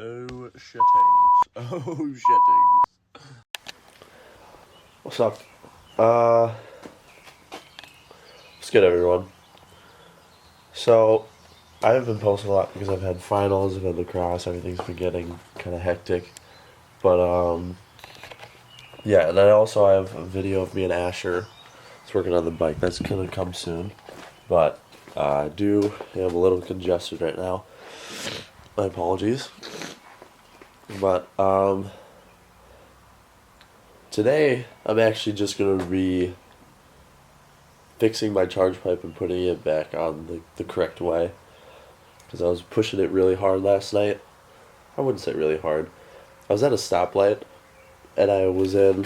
Oh shittings. Oh shittings. What's up? What's good, everyone? So, I haven't been posting a lot because I've had finals, I've had lacrosse, everything's been getting kind of hectic. But, yeah, and I also have a video of me and Asher. It's working on the bike. That's gonna come soon. But, I am a little congested right now. My apologies. But, today, I'm actually just gonna be fixing my charge pipe and putting it back on the correct way. Because I was pushing it really hard last night. I wouldn't say really hard. I was at a stoplight, and I was in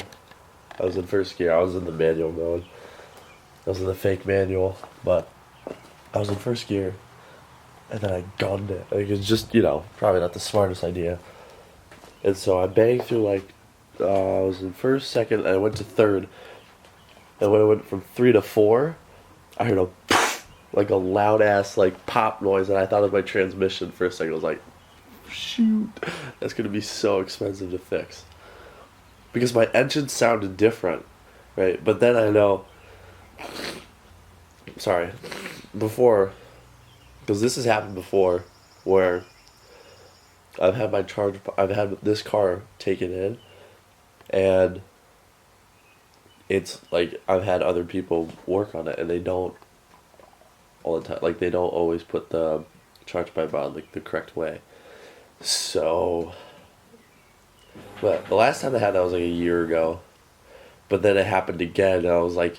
first gear. I was in the manual mode. I was in the fake manual, but I was in first gear, and then I gunned it. Like, it's just, probably not the smartest idea. And so I banged through, I was in first, second, and I went to third. And when I went from 3 to 4, I heard a loud ass pop noise, and I thought it was my transmission for a second. I was like, shoot, that's gonna be so expensive to fix. Because my engine sounded different, right? But then I know, because this has happened before, where I've had this car taken in, and it's I've had other people work on it, and they don't all the time. They don't always put the charge pipe on the correct way. So, but the last time I had that was a year ago. But then it happened again, and I was on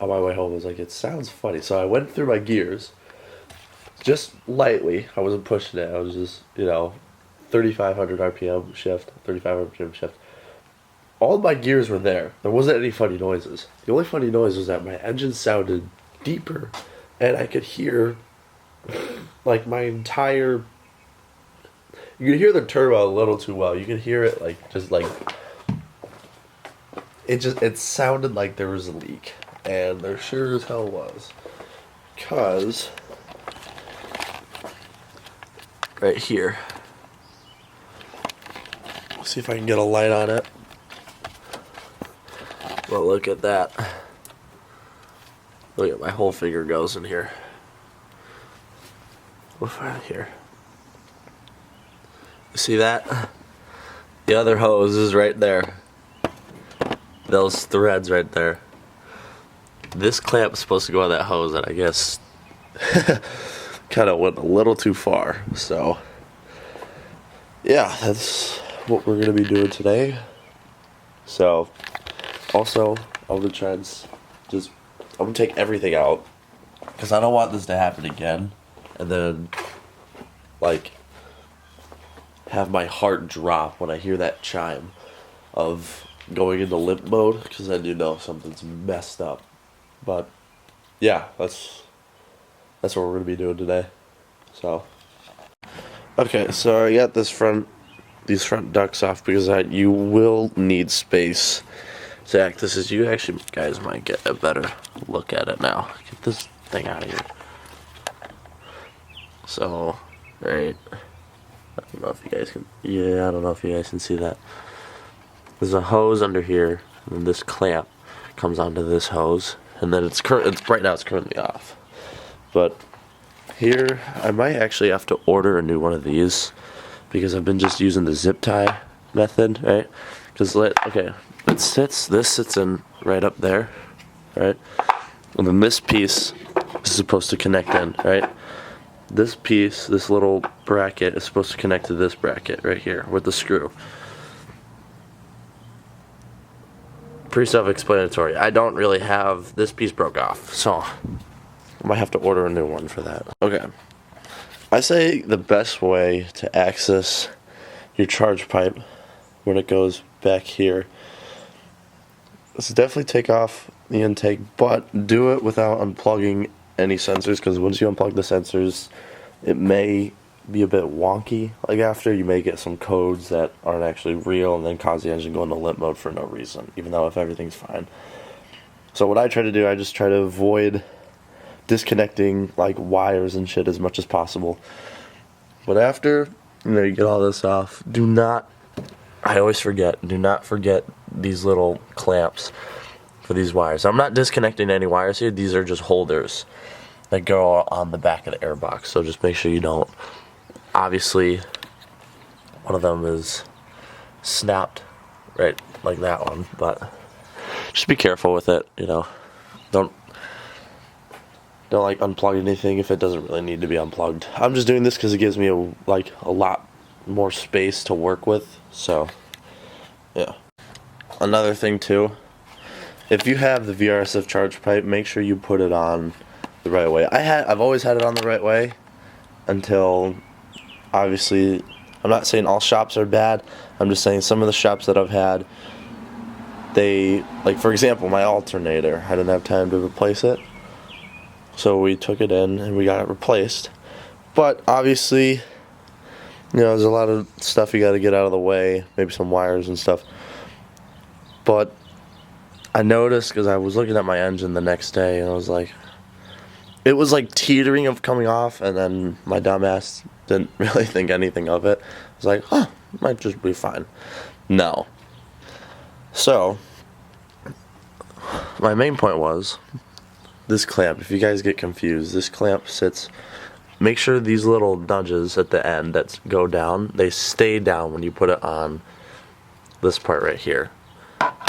my way home, I was it sounds funny. So I went through my gears, just lightly. I wasn't pushing it. I was just, 3,500 RPM shift, 3,500 RPM shift. All of my gears were there. There wasn't any funny noises. The only funny noise was that my engine sounded deeper, and I could hear, my entire... You could hear the turbo a little too well. You could hear it, it sounded like there was a leak. And there sure as hell was. Because... right here. Let's see if I can get a light on it. Well, look at that. Look at my whole finger goes in here. What's right here? You see that? The other hose is right there. Those threads right there. This clamp is supposed to go on that hose, and I guess kind of went a little too far. So, yeah, that's what we're going to be doing today. So, also, I'm going to try and I'm going to take everything out, because I don't want this to happen again, and then, have my heart drop when I hear that chime of going into limp mode, because then something's messed up. But, yeah, that's what we're going to be doing today. So, okay, so I got these front ducts off because you will need space to access this. You actually, guys, might get a better look at it now. Get this thing out of here. So, right, I don't know if you guys can see that. There's a hose under here, and then this clamp comes onto this hose, and then right now it's currently off. But here, I might actually have to order a new one of these, because I've been just using the zip tie method, right? Because this sits in right up there, right? And then this piece is supposed to connect in, right? This piece, this little bracket, is supposed to connect to this bracket right here with the screw. Pretty self-explanatory. I don't really have... This piece broke off, so I might have to order a new one for that. Okay. I say the best way to access your charge pipe when it goes back here is to definitely take off the intake, but do it without unplugging any sensors, because once you unplug the sensors, it may be a bit wonky. After, you may get some codes that aren't actually real, and then cause the engine go into limp mode for no reason, even though if everything's fine. So what I try to do, I just try to avoid disconnecting wires and shit as much as possible. But after You know, you get all this off. Do not, I always forget, do not forget these little clamps for these wires. I'm not disconnecting any wires here. These are just holders that go on the back of the airbox. So just make sure you don't. Obviously, one of them is snapped right like that one, but just be careful with it, you know. Don't like unplug anything if it doesn't really need to be unplugged. I'm just doing this because it gives me a lot more space to work with. So yeah. Another thing too, if you have the VRSF charge pipe, make sure you put it on the right way. I've always had it on the right way until, obviously, I'm not saying all shops are bad. I'm just saying some of the shops that I've had, they, like for example, my alternator, I didn't have time to replace it. So we took it in and we got it replaced. But obviously, you know, there's a lot of stuff you got to get out of the way, maybe some wires and stuff. But I noticed, because I was looking at my engine the next day, and I was like, it was like teetering of coming off, and then my dumbass didn't really think anything of it. I was like, huh, might just be fine. No. So, my main point was, this clamp, if you guys get confused, this clamp sits, make sure these little nudges at the end that go down, they stay down when you put it on this part right here.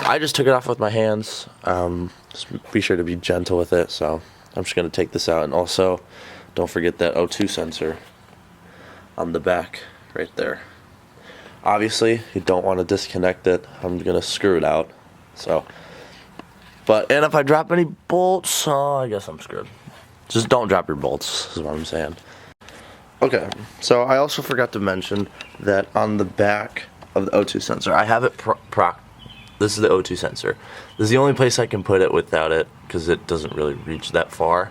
I just took it off with my hands. Just be sure to be gentle with it. So I'm just going to take this out. And also, don't forget that O2 sensor on the back right there. Obviously, you don't want to disconnect it. I'm going to screw it out. So, and if I drop any bolts, I guess I'm screwed. Just don't drop your bolts, is what I'm saying. Okay, so I also forgot to mention that on the back of the O2 sensor, I have it this is the O2 sensor. This is the only place I can put it without it, because it doesn't really reach that far.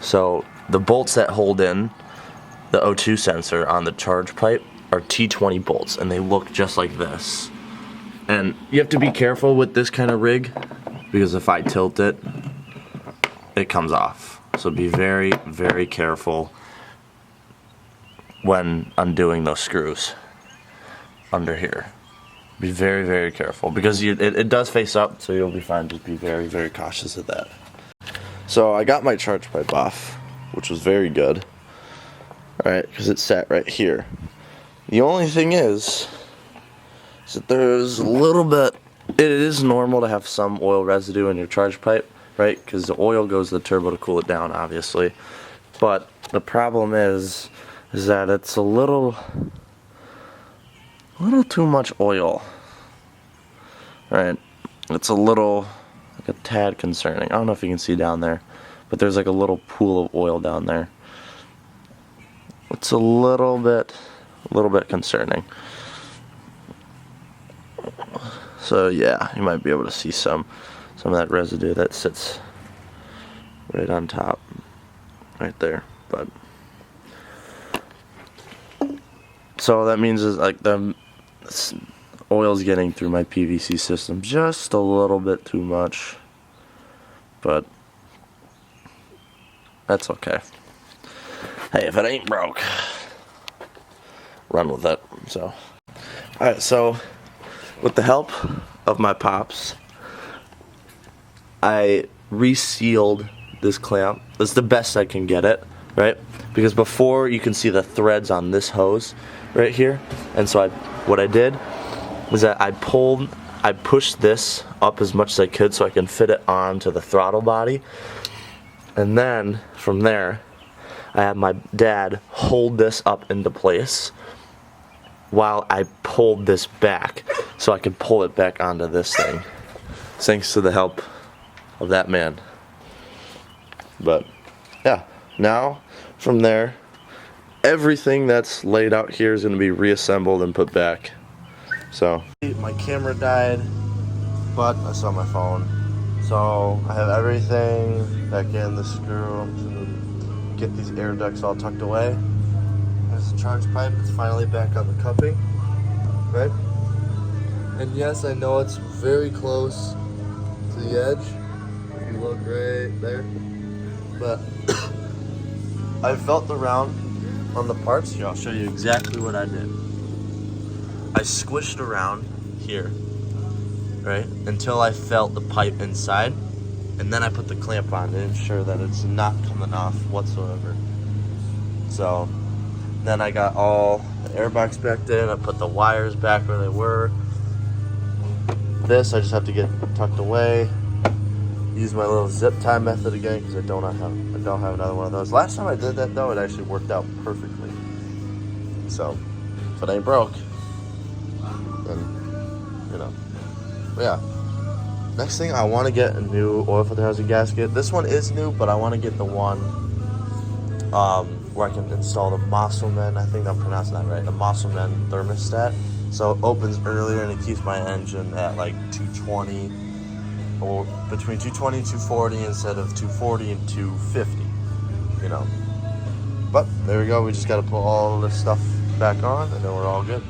So the bolts that hold in the O2 sensor on the charge pipe are T20 bolts, and they look just like this. And you have to be careful with this kind of rig, because if I tilt it, it comes off. So be very, very careful when undoing those screws under here. Be very, very careful, because it does face up, so you'll be fine. Just be very, very cautious of that. So I got my charge pipe off, which was very good. Alright, because it sat right here. The only thing is that there's a little bit, it is normal to have some oil residue in your charge pipe, right? Because the oil goes to the turbo to cool it down, obviously. But the problem is that it's a little too much oil. Right? It's a little, like a tad concerning. I don't know if you can see down there, but there's like a little pool of oil down there. It's a little bit concerning. So yeah, you might be able to see some of that residue that sits right on top, right there. But so that means is like the oil's getting through my PVC system just a little bit too much, but that's okay. Hey, if it ain't broke, run with it. So, alright, so with the help of my pops, I resealed this clamp. That's the best I can get it, right? Because before, you can see the threads on this hose right here, and so what I did was that I pushed this up as much as I could so I can fit it onto the throttle body, and then from there I had my dad hold this up into place while I pulled this back so I could pull it back onto this thing, thanks to the help of that man. But yeah, now from there, everything that's laid out here is going to be reassembled and put back. So my camera died, but I saw my phone, so I have everything back in the screw. I'm just gonna get these air ducts all tucked away. There's the charge pipe. It's finally back on the cupping, right? And yes, I know it's very close to the edge. If you look right there, but I felt around on the parts. Here, I'll show you exactly what I did. I squished around here, right, until I felt the pipe inside, and then I put the clamp on to ensure that it's not coming off whatsoever. So then I got all the airbox back in. I put the wires back where they were. This I just have to get tucked away. Use my little zip tie method again because I don't have another one of those. Last time I did that though, it actually worked out perfectly. So if it ain't broke, then you know. But yeah. Next thing, I want to get a new oil filter housing gasket. This one is new, but I want to get the one where I can install the Musselman. I think I'm pronouncing that right. The Musselman thermostat. So it opens earlier and it keeps my engine at like 220 or between 220 and 240 instead of 240 and 250, you know. But there we go. We just got to put all this stuff back on and then we're all good.